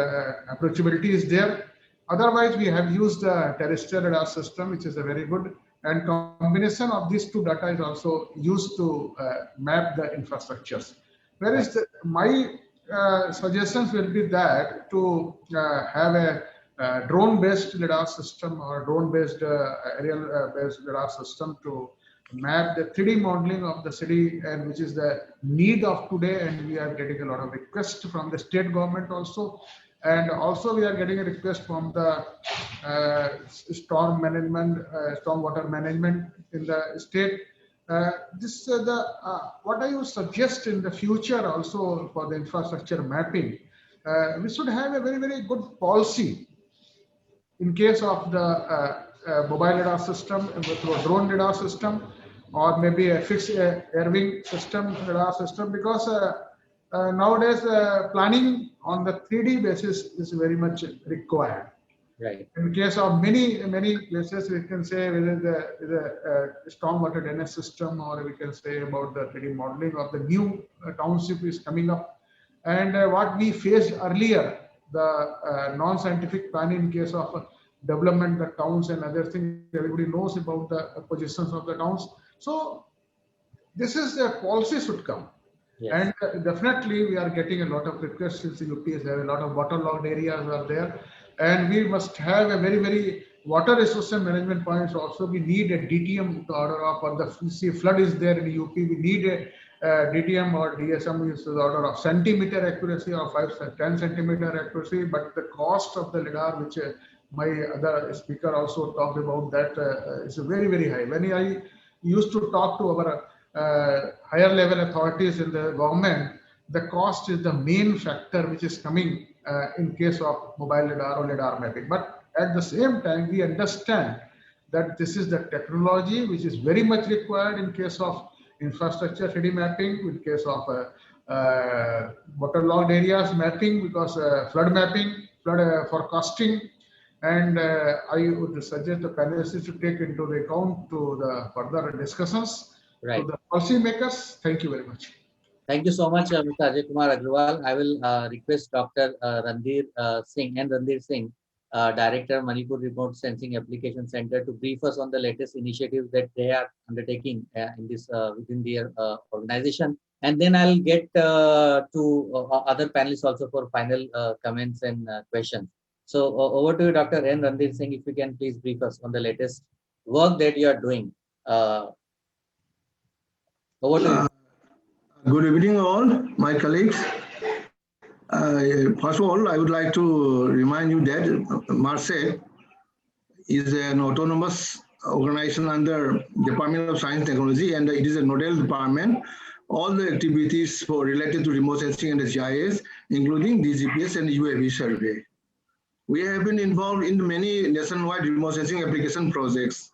approachability is there. Otherwise, we have used the terrestrial radar system, which is a very good, and combination of these two data is also used to map the infrastructures. Whereas my suggestions will be that to have a drone-based radar system or drone-based aerial-based radar system to map the 3D modeling of the city, and which is the need of today, and we are getting a lot of requests from the state government also. And also we are getting a request from the storm management, stormwater management in the state. What I would suggest in the future also for the infrastructure mapping, we should have a very, very good policy in case of the mobile radar system, through a drone radar system, or maybe a fixed air wing system, radar system, because nowadays planning on the 3D basis is very much required. Right. In case of many places, we can say whether the stormwater drainage system, or we can say about the 3D modeling of the new township is coming up. And what we faced earlier, the non-scientific planning in case of development, the towns and other things. Everybody knows about the positions of the towns. So this is a policy should come. Yes. And definitely we are getting a lot of requests since UP is there, a lot of waterlogged areas are there. And we must have a very water resource management points. Also, we need a DTM to order of, or the see flood is there in UP. We need a DTM or DSM is the order of centimeter accuracy or 10 centimeter accuracy. But the cost of the LiDAR, which my other speaker also talked about, that is very high. When I used to talk to our higher level authorities in the government, the cost is the main factor which is coming in case of mobile LiDAR or LiDAR mapping. But at the same time, we understand that this is the technology which is very much required in case of infrastructure 3D mapping, in case of waterlogged areas mapping, because flood mapping, flood forecasting. And I would suggest the panelists to take into account to the further discussions. Right. To the policymakers, thank you very much. Thank you so much, Mr. Ajay Kumar Agrawal. I will request Dr. Randir Singh, Director, Manipur Remote Sensing Application Center, to brief us on the latest initiatives that they are undertaking in this within their organization. And then I'll get to other panelists also for final comments and questions. So over to you, Dr. N. Randir Singh, if you can please brief us on the latest work that you are doing. Over to you. Good evening, all my colleagues. First of all, I would like to remind you that MARSEC is an autonomous organization under Department of Science and Technology, and it is a nodal department. All the activities related to remote sensing and GIS, including DGPS and UAV survey. We have been involved in many nationwide remote sensing application projects,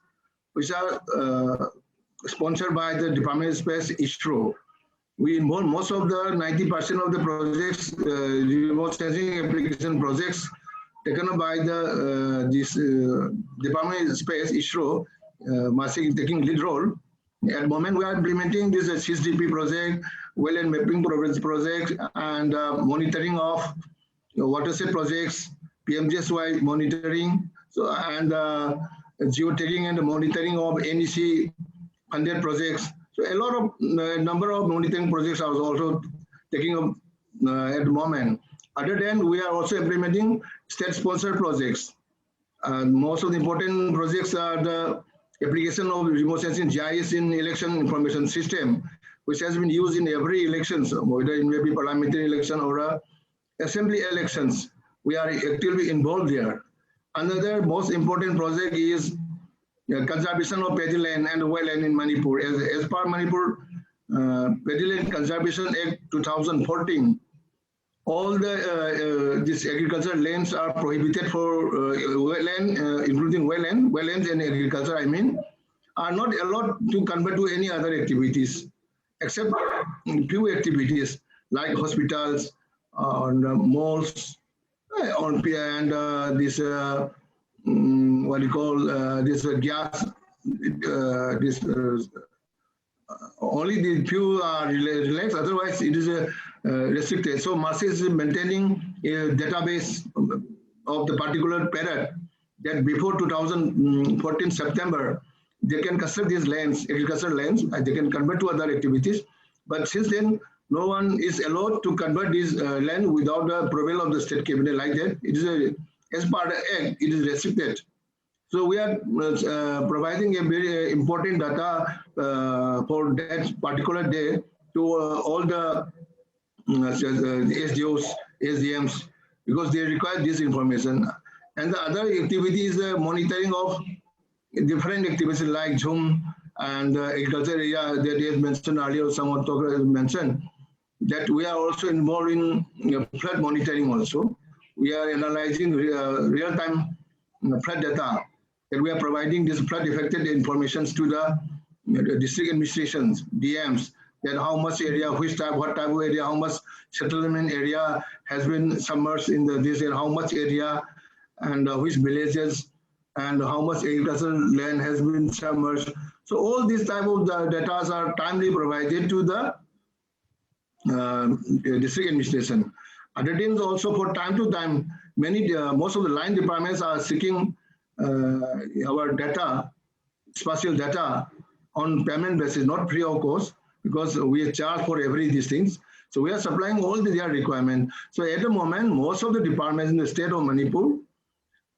which are sponsored by the Department of Space, ISRO. We involve most of the 90% of the projects, remote sensing application projects taken up by the Department of Space, ISRO, MARSEC is taking lead role. At the moment, we are implementing this CSDP project, well and mapping project, and monitoring of watershed projects, PMGSY monitoring, so and geotagging and monitoring of NEC funded projects. So a lot of number of monitoring projects are also taking up at the moment. Other than, we are also implementing state-sponsored projects. Most of the important projects are the application of remote sensing GIS in election information system, which has been used in every elections, whether it may be parliamentary election or assembly elections. We are actively involved there. Another most important project is conservation of paddy land and wetland in Manipur. As per Manipur Paddy Land Conservation Act 2014, all the these agricultural lands are prohibited for wetland, including wetlands and agriculture, I mean, are not allowed to convert to any other activities, except few activities like hospitals, on malls, and this what do you call this gas, only the few are relaxed, otherwise it is restricted. So MARSEC is maintaining a database of the particular period that before 2014 September, they can construct these lands, agricultural lands, and they can convert to other activities. But since then, no one is allowed to convert this land without the approval of the state cabinet like that. It is as part of the act, it is restricted. So we are providing a very important data for that particular day to all the SDOs, SDMs, because they require this information. And the other activity is the monitoring of different activities like Zoom and agriculture area that he has mentioned earlier, someone mentioned, that we are also involved in flood monitoring also. We are analyzing real-time flood data, and we are providing this flood affected information to the district administrations, DMs, that how much area, which type, what type of area, how much settlement area has been submerged in this, and how much area, and which villages, and how much agricultural land has been submerged. So all these type of data are timely provided to the district administration. Other things also, for time to time, most of the line departments are seeking our data, spatial data on payment basis, not free of cost, because we charge for every these things. So we are supplying all their requirement. So at the moment, most of the departments in the state of Manipur,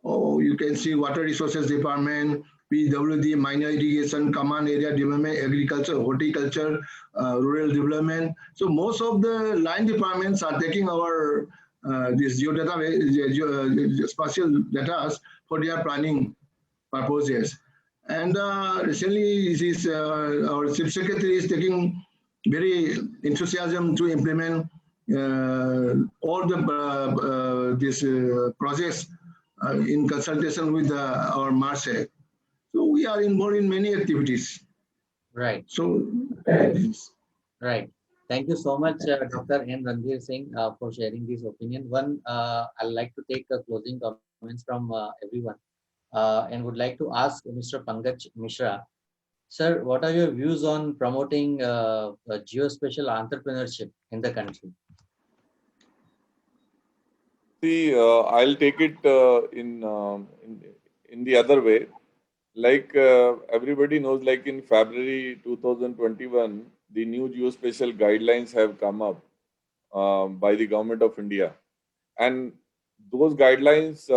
you can see Water Resources Department, PWD, Minor Irrigation, Command Area Development, Agriculture, Horticulture, Rural Development. So most of the line departments are taking our this geodata, spatial data for their planning purposes. And recently, this, our Chief Secretary is taking very enthusiasm to implement all the these projects in consultation with our MARSEC. So we are involved in many activities. Right. So Right. Thank you so much, Dr. N. Ranveer Singh, for sharing this opinion. One, I'd like to take closing comments from everyone and would like to ask Mr. Pankaj Mishra. Sir, what are your views on promoting geospatial entrepreneurship in the country? See, I'll take it in the other way. Like everybody knows, like in February 2021, the new geospatial guidelines have come up by the government of India, and those guidelines,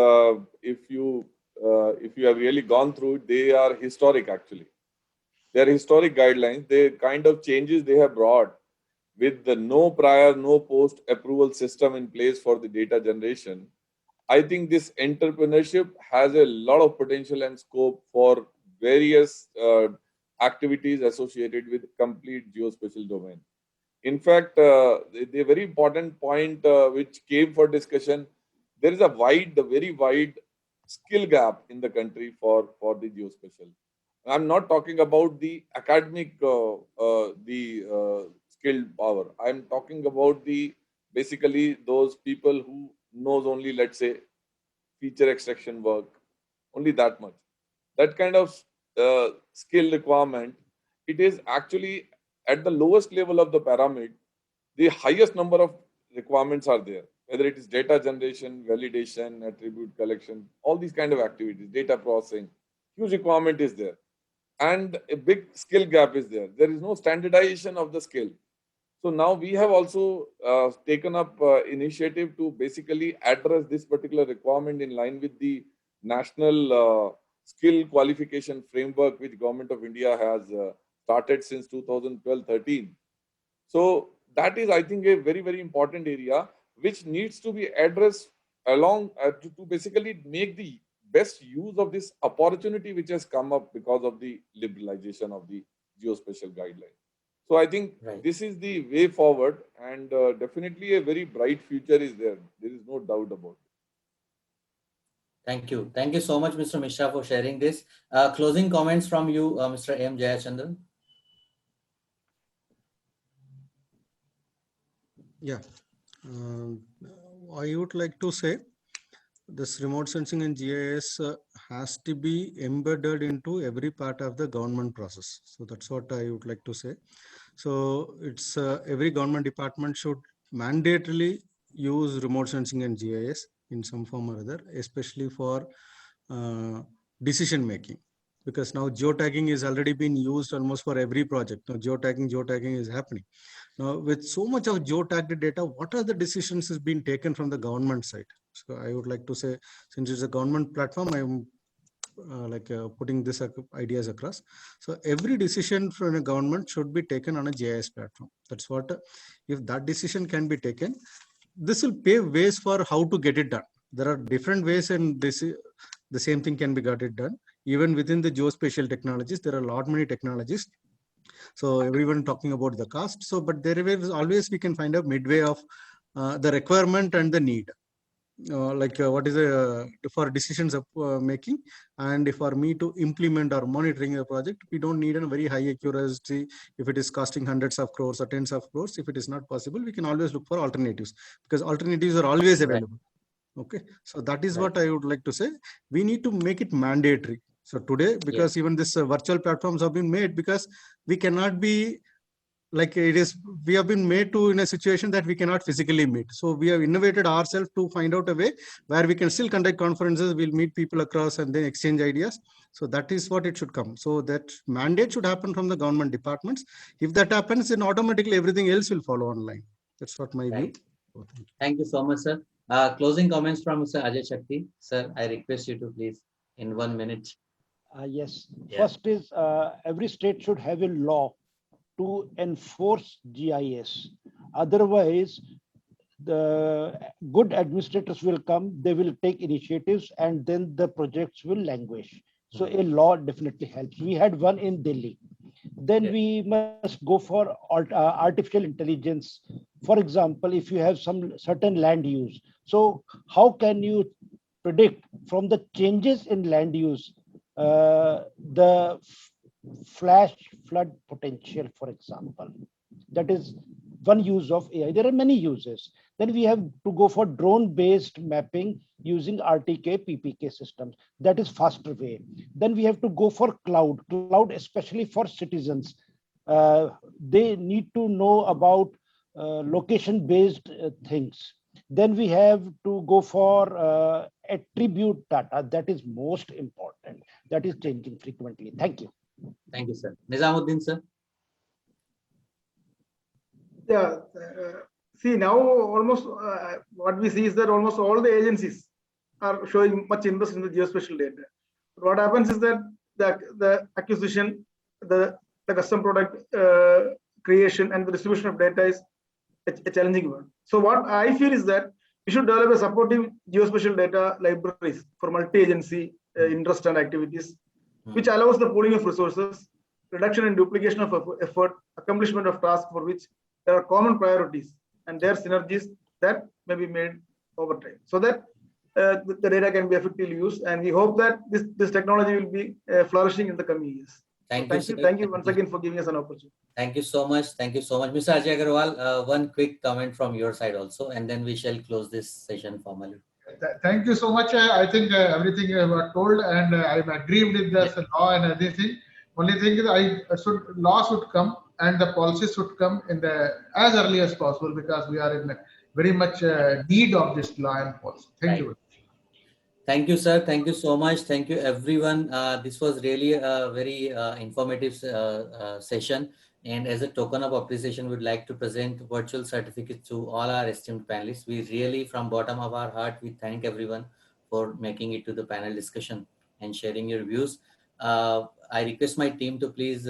if you have really gone through it, they are historic actually. They are historic guidelines. The kind of changes they have brought with the no prior, no post approval system in place for the data generation, I think this entrepreneurship has a lot of potential and scope for various activities associated with complete geospatial domain. In fact, the very important point which came for discussion, there is a very wide skill gap in the country for the geospatial. I'm not talking about the academic, skilled power. I'm talking about basically those people who knows only, let's say, feature extraction work, only that much. That kind of skill requirement, it is actually at the lowest level of the pyramid. The highest number of requirements are there, whether it is data generation, validation, attribute collection, all these kind of activities, data processing, huge requirement is there. And a big skill gap is there. There is no standardization of the skill. So now we have also taken up initiative to basically address this particular requirement in line with the national skill qualification framework which Government of India has started since 2012-13. So that is, I think, a very important area which needs to be addressed along to basically make the best use of this opportunity which has come up because of the liberalization of the geospatial guideline. So I think this is the way forward, and definitely a very bright future is there. There is no doubt about it. Thank you. Thank you so much, Mr. Mishra, for sharing this. Closing comments from you, Mr. M. Jayachandran. Yeah, I would like to say this remote sensing and GIS has to be embedded into every part of the government process. So that's what I would like to say. So it's every government department should mandatorily use remote sensing and GIS in some form or other, especially for decision making. Because now geotagging is already been used almost for every project. Now geotagging is happening. Now with so much of geotagged data, what are the decisions is being taken from the government side? So I would like to say, since it's a government platform, I'm putting this ideas across. So every decision from a government should be taken on a GIS platform. That's what, if that decision can be taken, this will pave ways for how to get it done. There are different ways, and this the same thing can be got it done. Even within the geospatial technologies, there are a lot many technologies. So everyone talking about the cost. So, but there is always we can find a midway of the requirement and the need. What is for decisions of making, and for me to implement or monitoring a project, we don't need a very high accuracy. If it is costing hundreds of crores or tens of crores, if it is not possible, we can always look for alternatives, because alternatives are always available. Okay, so that is what I would like to say. We need to make it mandatory. So today, because even this virtual platforms have been made, because we cannot be like it is, we have been made to in a situation that we cannot physically meet. So we have innovated ourselves to find out a way where we can still conduct conferences. We'll meet people across and then exchange ideas. So that is what it should come. So that mandate should happen from the government departments. If that happens, then automatically everything else will follow online. That's what my view. Right. Thank you so much, sir. Closing comments from Mr. Ajay Shakti. Sir, I request you to please in 1 minute. Yes. Yeah. First is every state should have a law to enforce GIS. Otherwise, the good administrators will come, they will take initiatives, and then the projects will languish. So a law definitely helps. We had one in Delhi. Then Yeah. we must go for artificial intelligence. For example, if you have some certain land use, so how can you predict from the changes in land use the flash flood potential, for example? That is one use of AI. There are many uses. Then we have to go for drone-based mapping using RTK, PPK systems. That is faster way. Then we have to go for cloud, especially for citizens. They need to know about location-based things. Then we have to go for attribute data. That is most important. That is changing frequently. Thank you. Thank you, sir. Nizamuddin, sir. Yeah. See, now almost what we see is that almost all the agencies are showing much interest in the geospatial data. What happens is that the acquisition, the custom product creation, and the distribution of data is a challenging one. So what I feel is that we should develop a supportive geospatial data libraries for multi-agency interest and activities, which allows the pooling of resources, reduction in duplication of effort, accomplishment of tasks for which there are common priorities and their synergies that may be made over time, so that the data can be effectively used. And we hope that this technology will be flourishing in the coming years. Thank So you, sir. thank you once again for giving us an opportunity. Thank you so much. Thank you so much. Mr. Ajay Agarwal, one quick comment from your side also, and then we shall close this session formally. Thank you so much. I think everything you have told, and I agree with the law and everything. Only thing is, law should come and the policies should come in the as early as possible, because we are in very much need of this law and policy. Thank you. Thank you, sir. Thank you so much. Thank you, everyone. This was really a very informative session. And as a token of appreciation, we'd like to present virtual certificates to all our esteemed panelists. We really, from bottom of our heart, we thank everyone for making it to the panel discussion and sharing your views. I request my team to please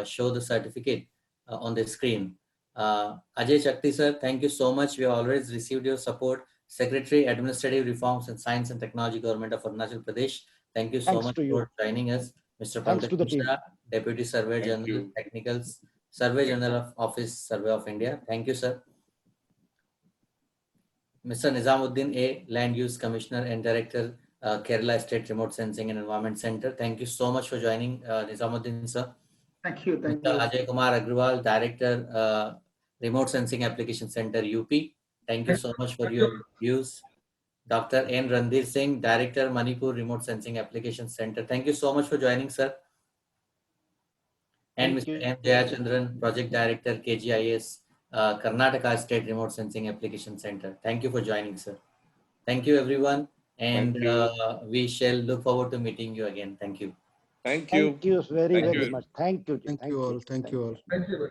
show the certificate on the screen. Ajay Shakti, sir, thank you so much. We have always received your support. Secretary, Administrative Reforms and Science and Technology, Government of Arunachal Pradesh. Thank you so Thanks much to you. for joining us. Mr. Thanks Pankaj to the team. Mishra, Deputy Surveyor Thank General, you. Technicals, Survey General of Office, Survey of India. Thank you, sir. Mr. Nizamuddin A, Land Use Commissioner and Director, Kerala State Remote Sensing and Environment Center. Thank you so much for joining, Nizamuddin, sir. Thank you. Thank Mr. you. Ajay Kumar Agrawal, Director, Remote Sensing Application Center, UP. Thank you so much for your views. Dr. N. Randhir Singh, Director, Manipur Remote Sensing Application Center. Thank you so much for joining, sir. And Thank Mr. you. M. Jayachandran, Project Director, KGIS, Karnataka State Remote Sensing Application Center. Thank you for joining, sir. Thank you, everyone. And Thank you. we shall look forward to meeting you again. Thank you. Thank you. Thank you very, Thank very you. much. Thank you. Thank you all. Thank you all. Thank you.